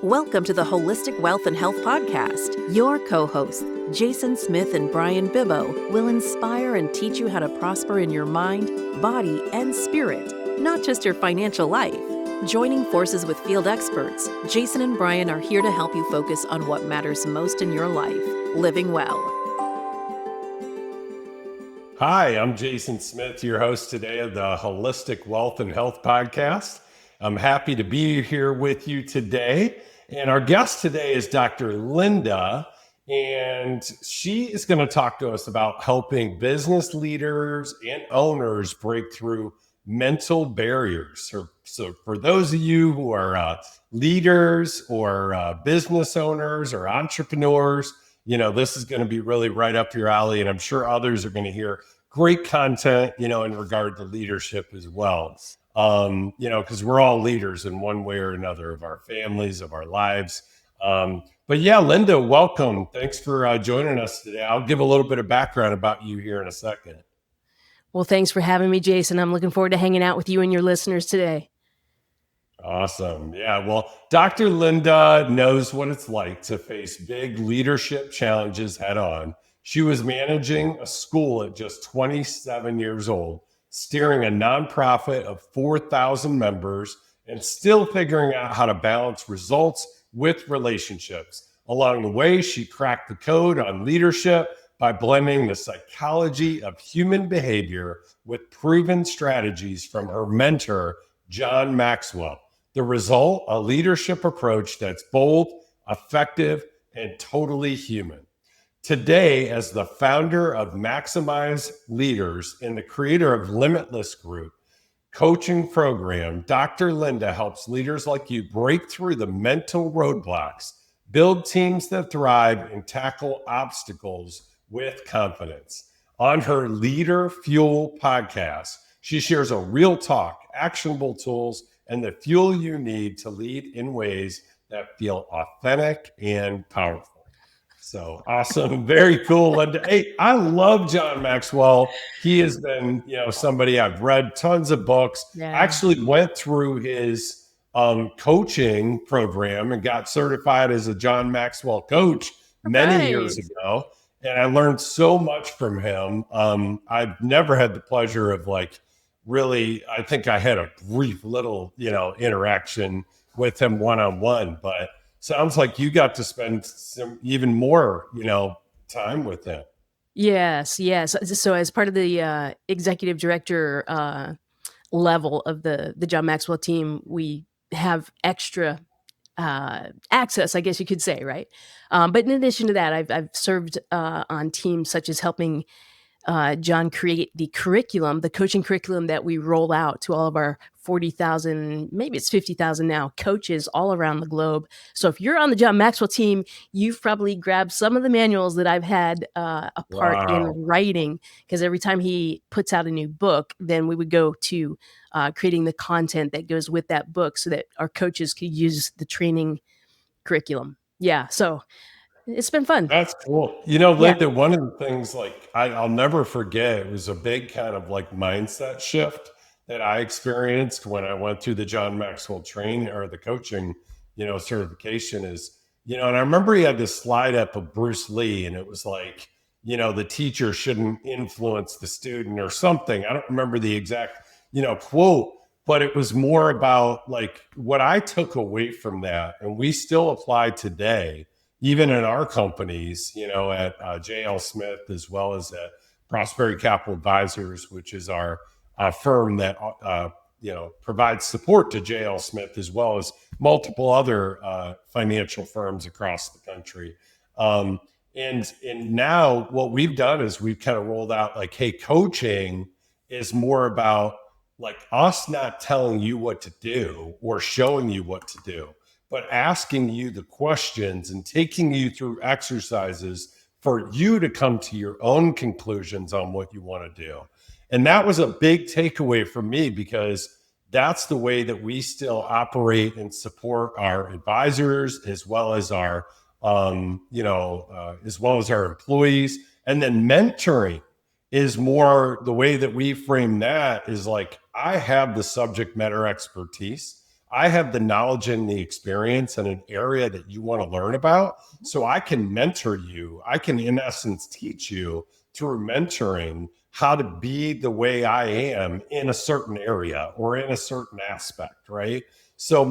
Welcome to the Holistic Wealth and Health Podcast. Your co-hosts, Jason Smith and Brian Bibbo, will inspire and teach you how to prosper in your mind, body, and spirit, not just your financial life. Joining forces with field experts, Jason and Brian are here to help you focus on what matters most in your life, living well. Hi, I'm Jason Smith, your host today of the Holistic Wealth and Health Podcast. I'm happy to be here with you today. And our guest today is Dr. Linda, and she is going to talk to us about helping business leaders and owners break through mental barriers. So for those of you who are leaders or business owners or entrepreneurs, this is going to be really right up your alley. And I'm sure others are going to hear great content, in regard to leadership as well. Because we're all leaders in one way or another of our families, of our lives. But yeah, Linda, welcome. Thanks for joining us today. I'll give a little bit of background about you here in a second. Well, thanks for having me, Jason. I'm looking forward to hanging out with you and your listeners today. Awesome. Yeah. Well, Dr. Linda knows what it's like to face big leadership challenges head on. She was managing a school at just 27 years old, steering a nonprofit of 4,000 members, and still figuring out how to balance results with relationships. Along the way, she cracked the code on leadership by blending the psychology of human behavior with proven strategies from her mentor, John Maxwell. The result, a leadership approach that's bold, effective, and totally human. Today, as the founder of Maximize Leaders and the creator of Limitless Group Coaching Program, Dr. Linda helps leaders like you break through the mental roadblocks, build teams that thrive, and tackle obstacles with confidence. On her Leader Fuel podcast, she shares a real talk, actionable tools, and the fuel you need to lead in ways that feel authentic and powerful. So awesome. Very cool, Linda. Hey, I love John Maxwell. He has been, somebody I've read tons of books. Yeah. I actually went through his coaching program and got certified as a John Maxwell coach many years ago. And I learned so much from him. I've never had the pleasure of really, I think I had a brief little, interaction with him one-on-one, but sounds like you got to spend some even more, time with him. Yes. So as part of the executive director level of the John Maxwell team, we have extra access, I guess you could say, right? But in addition to that, I've served on teams such as helping John create the curriculum, the coaching curriculum that we roll out to all of our 40,000, maybe it's 50,000 now, coaches all around the globe. So if you're on the John Maxwell team, you've probably grabbed some of the manuals that I've had a part in writing, because every time he puts out a new book, then we would go to creating the content that goes with that book so that our coaches could use the training curriculum. Yeah, so it's been fun. That's cool. Linda, one of the things I'll never forget, it was a big kind of mindset shift that I experienced when I went through the John Maxwell training or the coaching, certification is, and I remember he had this slide up of Bruce Lee, and it was the teacher shouldn't influence the student or something. I don't remember the exact, quote, but it was more about what I took away from that. And we still apply today, even in our companies, at JL Smith, as well as at Prosperity Capital Advisors, which is our firm that, provides support to JL Smith, as well as multiple other financial firms across the country. And now what we've done is we've kind of rolled out hey, coaching is more about us not telling you what to do or showing you what to do, but asking you the questions and taking you through exercises for you to come to your own conclusions on what you want to do. And that was a big takeaway for me, because that's the way that we still operate and support our advisors, as well as our, employees. And then mentoring is more the way that we frame that is I have the subject matter expertise. I have the knowledge and the experience in an area that you want to learn about. So I can mentor you. I can, in essence, teach you through mentoring how to be the way I am in a certain area or in a certain aspect, right? So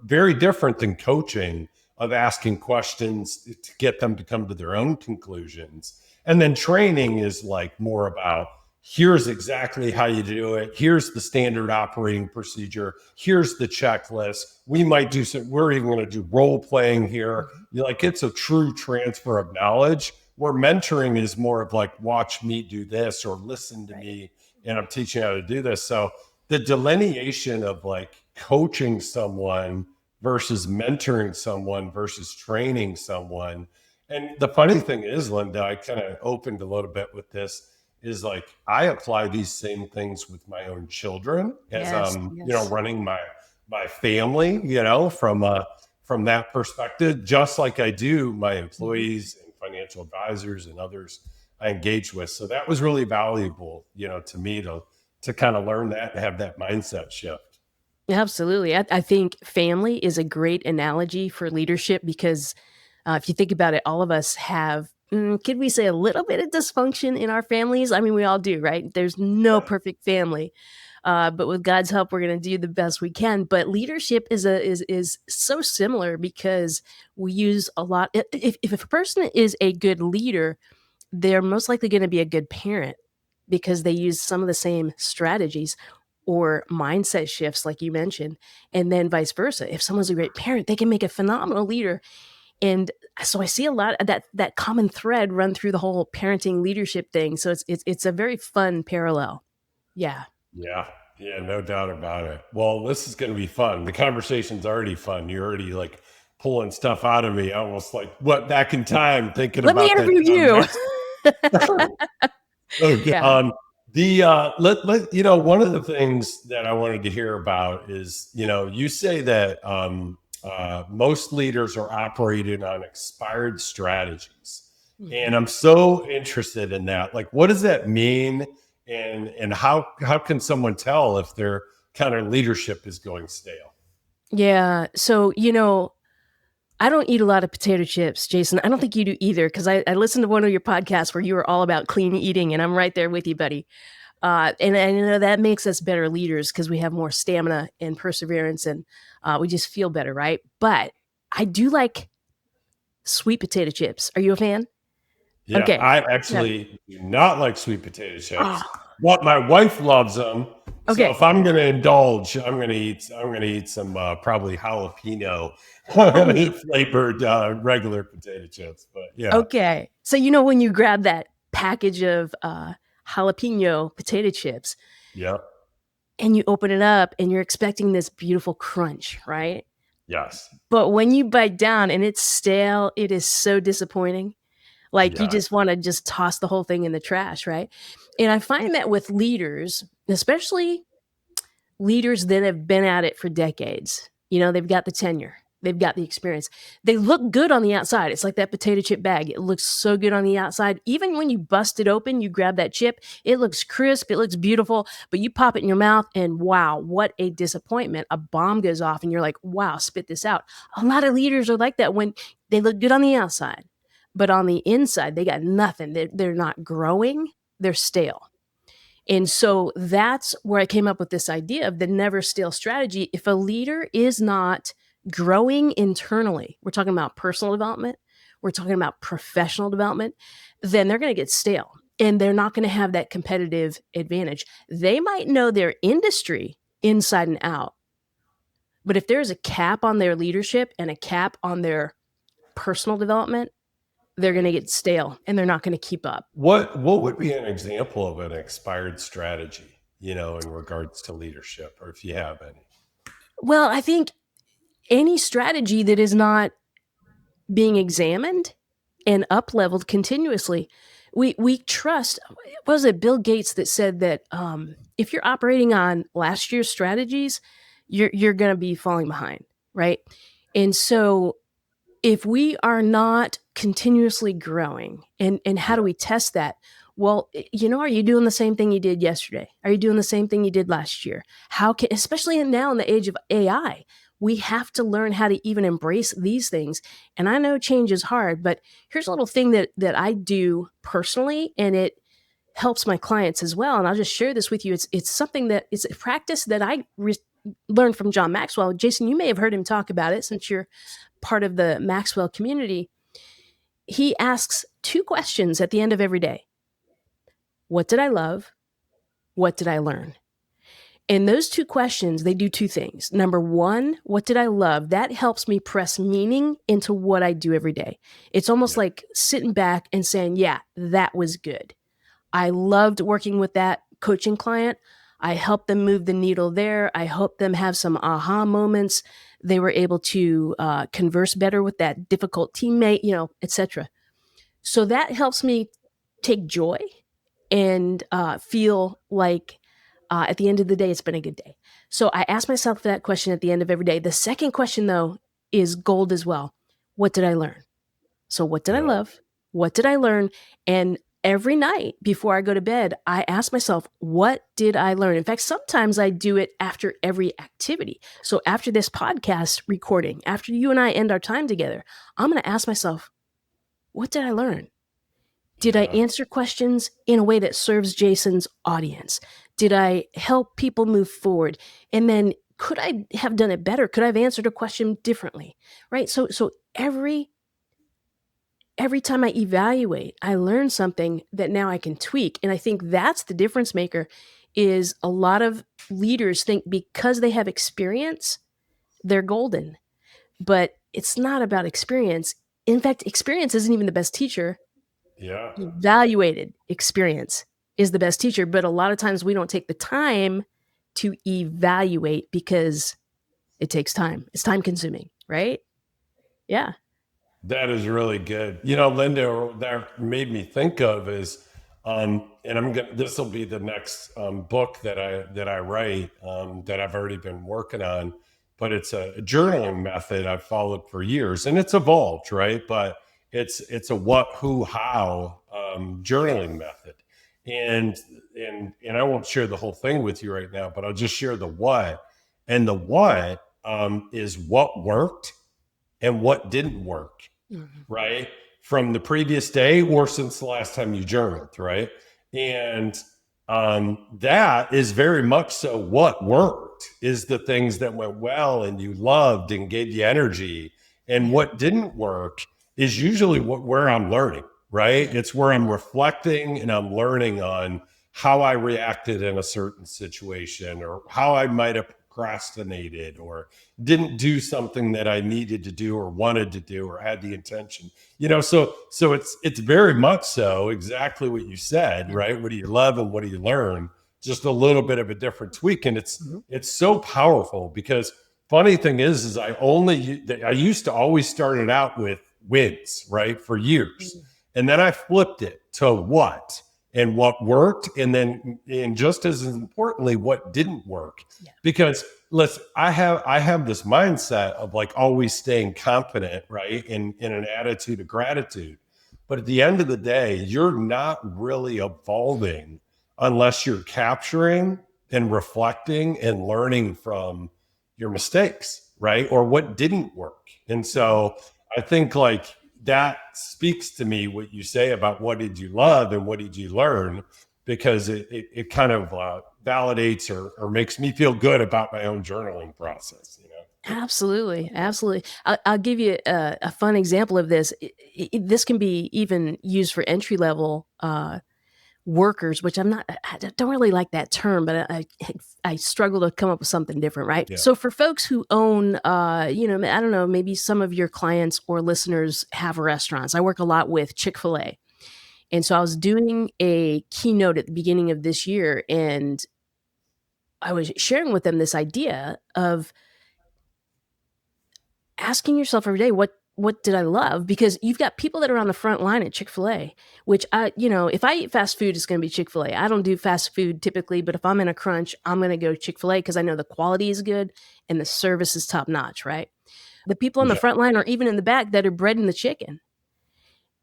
very different than coaching of asking questions to get them to come to their own conclusions. And then training is like more about here's exactly how you do it. Here's the standard operating procedure. Here's the checklist. We might do some, we're even going to do role playing here. Like it's a true transfer of knowledge, where mentoring is more of like, watch me do this or listen to me and I'm teaching how to do this. So the delineation of like coaching someone versus mentoring someone versus training someone. And the funny thing is, Linda, I kind of opened a little bit with this, is like I apply these same things with my own children as running my family, from that perspective, just like I do my employees and financial advisors and others I engage with. So that was really valuable, to me to kind of learn that and have that mindset shift. Absolutely. I think family is a great analogy for leadership because if you think about it, all of us have, could we say, a little bit of dysfunction in our families? I mean, we all do, right? There's no perfect family. But with God's help, we're going to do the best we can. But leadership is so similar because we use a lot. If a person is a good leader, they're most likely going to be a good parent because they use some of the same strategies or mindset shifts, like you mentioned, and then vice versa. If someone's a great parent, they can make a phenomenal leader. And so I see a lot of that common thread run through the whole parenting leadership thing. So it's a very fun parallel. Yeah. Yeah. Yeah, no doubt about it. Well, this is going to be fun. The conversation's already fun. You're already like pulling stuff out of me, almost like what back in time thinking Let me about interview that. Okay. Yeah. One of the things that I wanted to hear about is, you say that most leaders are operating on expired strategies. And I'm so interested in that. Like, what does that mean? And how can someone tell if their kind of leadership is going stale? Yeah. So, I don't eat a lot of potato chips, Jason. I don't think you do either, because I listened to one of your podcasts where you were all about clean eating, and I'm right there with you, buddy. And I know that makes us better leaders because we have more stamina and perseverance, and we just feel better, right? But I do like sweet potato chips. Are you a fan? Yeah, Okay. I Yeah. actually do not like sweet potato chips. Oh, But my wife loves them. So okay. if I'm going to indulge, I'm going to eat some probably jalapeno Oh, flavored regular potato chips. But yeah, okay. So when you grab that package of jalapeno potato chips yeah, and you open it up and you're expecting this beautiful crunch, right? yes, But when you bite down and it's stale, it is so disappointing. Like you yes, just want to just toss the whole thing in the trash, right? And I find that with leaders, especially leaders that have been at it for decades, they've got the tenure, they've got the experience. They look good on the outside. It's like that potato chip bag. It looks so good on the outside. Even when you bust it open, you grab that chip, it looks crisp, it looks beautiful, but you pop it in your mouth and wow, what a disappointment. A bomb goes off and you're like, wow, spit this out. A lot of leaders are like that when they look good on the outside, but on the inside, they got nothing. They're not growing, they're stale. And so that's where I came up with this idea of the never stale strategy. If a leader is not growing internally, we're talking about personal development, we're talking about professional development, then they're going to get stale and they're not going to have that competitive advantage. They might know their industry inside and out, but if there's a cap on their leadership and a cap on their personal development, they're going to get stale and they're not going to keep up. What would be an example of an expired strategy, in regards to leadership, or if you have any? Well, I think any strategy that is not being examined and up leveled continuously. We trust. Was it Bill Gates that said that if you're operating on last year's strategies, you're going to be falling behind, right? And so if we are not continuously growing, and how do we test that? Well, are you doing the same thing you did yesterday? Are you doing the same thing you did last year? Especially now in the age of AI, we have to learn how to even embrace these things. And I know change is hard, but here's a little thing that I do personally, and it helps my clients as well. And I'll just share this with you. It's something that it's a practice that I learned from John Maxwell. Jason, you may have heard him talk about it since you're part of the Maxwell community. He asks 2 questions at the end of every day. What did I love? What did I learn? And those 2 questions, they do 2 things. Number 1, what did I love? That helps me press meaning into what I do every day. It's almost like sitting back and saying, yeah, that was good. I loved working with that coaching client. I helped them move the needle there. I helped them have some aha moments. They were able to converse better with that difficult teammate, etc. So that helps me take joy and feel like at the end of the day, it's been a good day. So I ask myself that question at the end of every day. The second question, though, is gold as well. What did I learn? So what did I love? What did I learn? And every night before I go to bed, I ask myself, what did I learn? In fact, sometimes I do it after every activity. So after this podcast recording, after you and I end our time together, I'm going to ask myself, what did I learn? Did I answer questions in a way that serves Jason's audience? Did I help people move forward? And then could I have done it better? Could I have answered a question differently? Right? So every time I evaluate, I learn something that now I can tweak. And I think that's the difference maker. Is a lot of leaders think because they have experience, they're golden. But it's not about experience. In fact, experience isn't even the best teacher. Yeah. Evaluated experience is the best teacher, but a lot of times we don't take the time to evaluate because it takes time. It's time consuming, right? Yeah. That is really good. Linda, that made me think of is, and this will be the next book that I write, that I've already been working on, but it's a journaling method I've followed for years, and it's evolved, right? But it's a what, who, how journaling method, and I won't share the whole thing with you right now, but I'll just share the what, and the what is what worked and what didn't work, right? From the previous day or since the last time you journaled, right? And that is very much so what worked is the things that went well and you loved and gave you energy. And what didn't work is usually where I'm learning, right? It's where I'm reflecting and I'm learning on how I reacted in a certain situation or how I might have procrastinated or didn't do something that I needed to do or wanted to do or had the intention, so it's very much so exactly what you said, right? What do you love and what do you learn? Just a little bit of a different tweak. And it's so powerful because funny thing is I used to always start it out with wins, right? For years. And then I flipped it to what and what worked. And just as importantly, what didn't work, because I have this mindset of like always staying confident, right? In an attitude of gratitude. But at the end of the day, you're not really evolving unless you're capturing and reflecting and learning from your mistakes, right? Or what didn't work. And so I think like that speaks to me what you say about what did you love and what did you learn, because it kind of validates or makes me feel good about my own journaling process. Absolutely. I'll give you a fun example of this. This can be even used for entry level workers, which I don't really like that term, but I struggle to come up with something different, right? Yeah. So for folks who own, I don't know, maybe some of your clients or listeners have restaurants. I work a lot with Chick-fil-A. And so I was doing a keynote at the beginning of this year, and I was sharing with them this idea of asking yourself every day, what did I love? Because you've got people that are on the front line at Chick-fil-A, which if I eat fast food, it's going to be Chick-fil-A. I don't do fast food typically, but if I'm in a crunch, I'm going to go Chick-fil-A because I know the quality is good and the service is top notch, right? The people on the front line or even in the back that are breading the chicken.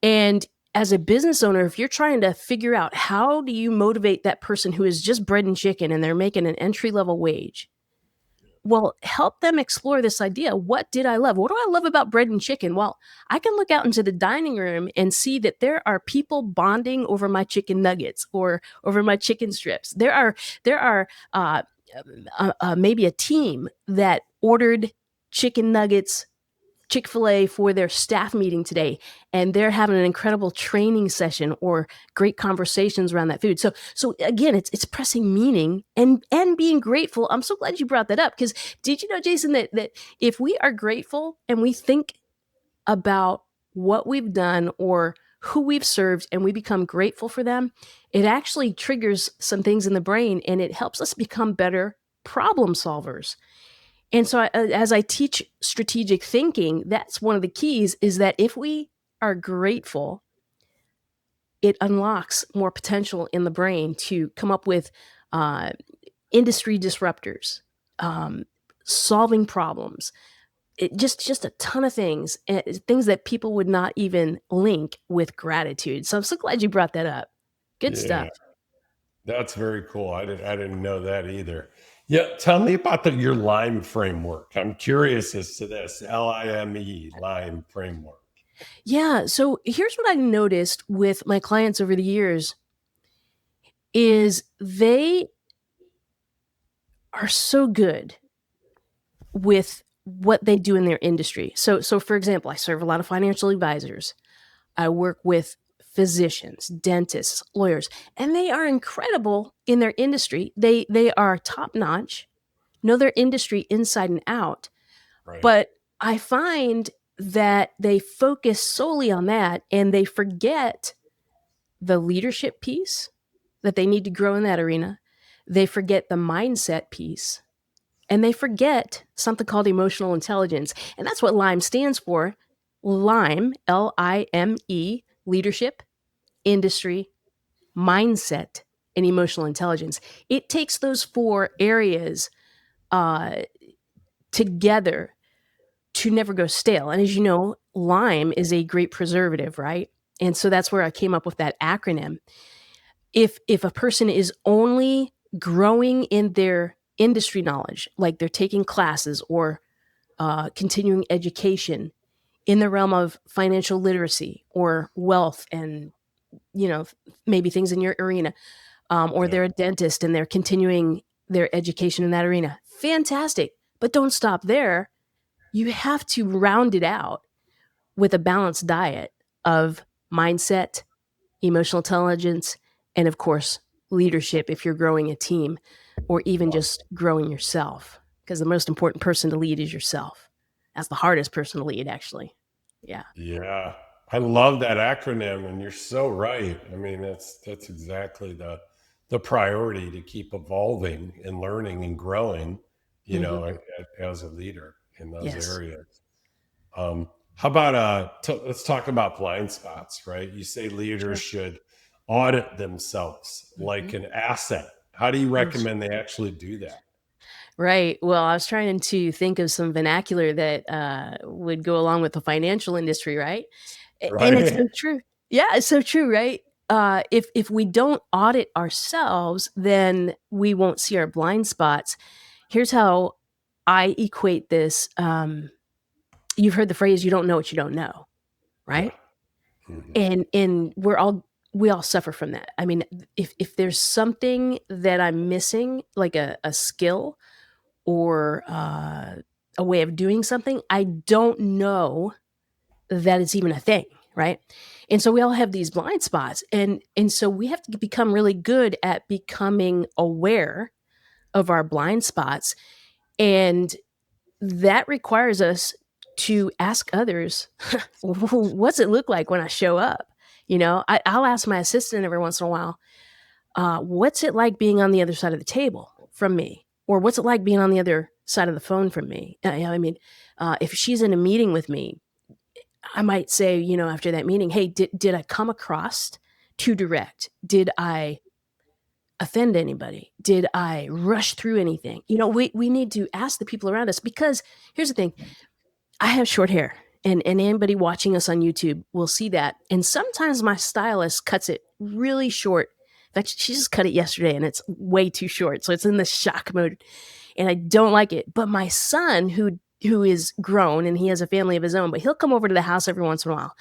And as a business owner, if you're trying to figure out how do you motivate that person who is just bread and chicken and they're making an entry-level wage, well, help them explore this idea. What did I love? What do I love about bread and chicken? Well, I can look out into the dining room and see that there are people bonding over my chicken nuggets or over my chicken strips. There are maybe a team that ordered chicken nuggets, Chick-fil-A, for their staff meeting today, and they're having an incredible training session or great conversations around that food. So again, it's pressing meaning and being grateful. I'm so glad you brought that up, because did you know, Jason, that if we are grateful and we think about what we've done or who we've served and we become grateful for them, it actually triggers some things in the brain and it helps us become better problem solvers. And so as I teach strategic thinking, that's one of the keys, is that if we are grateful, it unlocks more potential in the brain to come up with industry disruptors, solving problems, just a ton of things, things that people would not even link with gratitude. So I'm so glad you brought that up. Good Yeah, stuff. that's very cool. I didn't know that either. Yeah, tell me about your Lime framework. I'm curious as to this LIME Lime framework. Yeah. So here's what I noticed with my clients over the years is they are so good with what they do in their industry. So for example, I serve a lot of financial advisors. I work with physicians, dentists, lawyers, and they are incredible in their industry. They are top notch, know their industry inside and out. Right. But I find that they focus solely on that and they forget the leadership piece that they need to grow in that arena. They forget the mindset piece. And they forget something called emotional intelligence. And that's what LIME stands for. LIME, LIME, leadership, industry, mindset, and emotional intelligence. It takes those four areas together to never go stale. And as you know, lime is a great preservative, right? And so that's where I came up with that acronym. If a person is only growing in their industry knowledge, like they're taking classes or continuing education in the realm of financial literacy or wealth and, maybe things in your arena, or Yeah. they're a dentist and they're continuing their education in that arena, fantastic. But don't stop there. You have to round it out with a balanced diet of mindset, emotional intelligence, and of course, leadership if you're growing a team or even just growing yourself. Because the most important person to lead is yourself. That's the hardest person to lead, actually. Yeah. Yeah, I love that acronym, and you're so right. I mean, that's exactly the priority, to keep evolving and learning and growing, Hmm. as a leader in those Yes. areas. How about let's talk about blind spots, right? You say leaders Sure. should audit themselves like Hmm. an asset. How do you Yes. recommend they actually do that? Right. Well, I was trying to think of some vernacular that would go along with the financial industry, right? And it's Right? so true. Yeah, it's so true, right? If we don't audit ourselves, then we won't see our blind spots. Here's how I equate this. You've heard the phrase, "You don't know what you don't know," Yeah. right? Mhm. And we all suffer from that. I mean, if there's something that I'm missing, like a skill or a way of doing something, I don't know that it's even a thing, right? And so we all have these blind spots, and so we have to become really good at becoming aware of our blind spots, and that requires us to ask others, what's it look like when I show up? I'll ask my assistant every once in a while, what's it like being on the other side of the table from me? Or what's it like being on the other side of the phone from me? If she's in a meeting with me, I might say, after that meeting, hey, did I come across too direct? Did I offend anybody? Did I rush through anything? We need to ask the people around us, because here's the thing. I have short hair and anybody watching us on YouTube will see that. And sometimes my stylist cuts it really short. In fact, she just cut it yesterday and it's way too short. So it's in the shock mode and I don't like it. But my son, who is grown and he has a family of his own, but he'll come over to the house every once in a while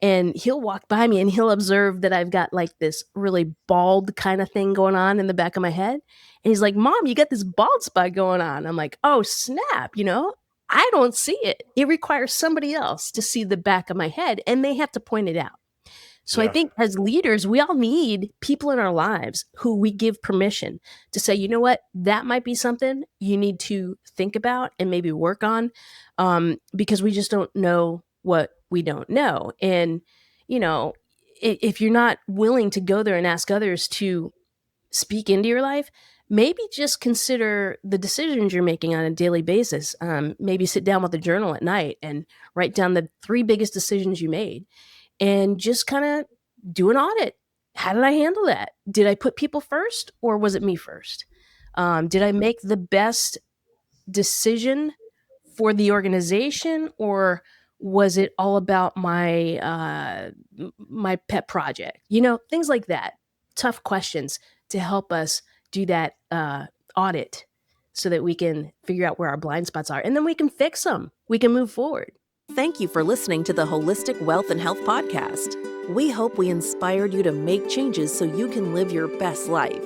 and he'll walk by me and he'll observe that I've got like this really bald kind of thing going on in the back of my head. And he's like, Mom, you got this bald spot going on. I'm like, oh, snap, I don't see it. It requires somebody else to see the back of my head and they have to point it out. So I think as leaders, we all need people in our lives who we give permission to say, you know what, that might be something you need to think about and maybe work on, because we just don't know what we don't know. And, if you're not willing to go there and ask others to speak into your life, maybe just consider the decisions you're making on a daily basis. Maybe sit down with a journal at night and write down the 3 biggest decisions you made and just kind of do an audit. How did I handle that? Did I put people first or was it me first? Did I make the best decision for the organization or was it all about my my pet project? Things like that. Tough questions to help us do that audit so that we can figure out where our blind spots are and then we can fix them. We can move forward. Thank you for listening to the Holistic Wealth and Health Podcast. We hope we inspired you to make changes so you can live your best life.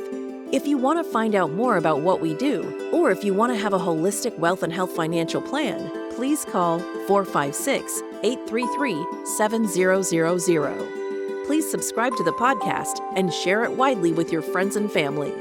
If you want to find out more about what we do, or if you want to have a holistic wealth and health financial plan, please call 456-833-7000. Please subscribe to the podcast and share it widely with your friends and family.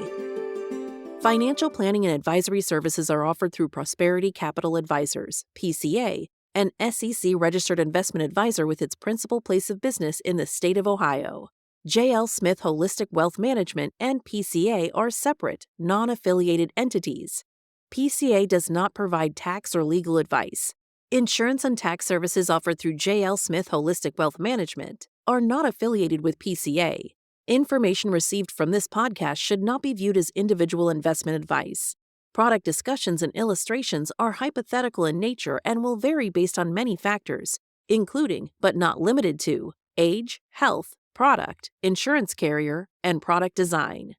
Financial planning and advisory services are offered through Prosperity Capital Advisors, PCA, an SEC-registered investment advisor with its principal place of business in the state of Ohio. J.L. Smith Holistic Wealth Management and PCA are separate, non-affiliated entities. PCA does not provide tax or legal advice. Insurance and tax services offered through J.L. Smith Holistic Wealth Management are not affiliated with PCA. Information received from this podcast should not be viewed as individual investment advice. Product discussions and illustrations are hypothetical in nature and will vary based on many factors, including, but not limited to, age, health, product, insurance carrier, and product design.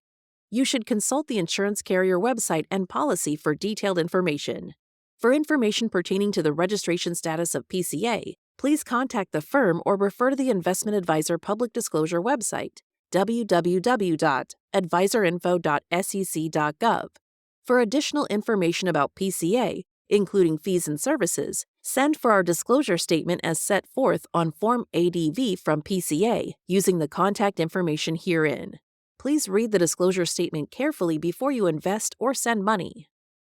You should consult the insurance carrier website and policy for detailed information. For information pertaining to the registration status of PCA, please contact the firm or refer to the Investment Advisor Public Disclosure website, www.advisorinfo.sec.gov. For additional information about PCA, including fees and services, send for our disclosure statement as set forth on Form ADV from PCA using the contact information herein. Please read the disclosure statement carefully before you invest or send money.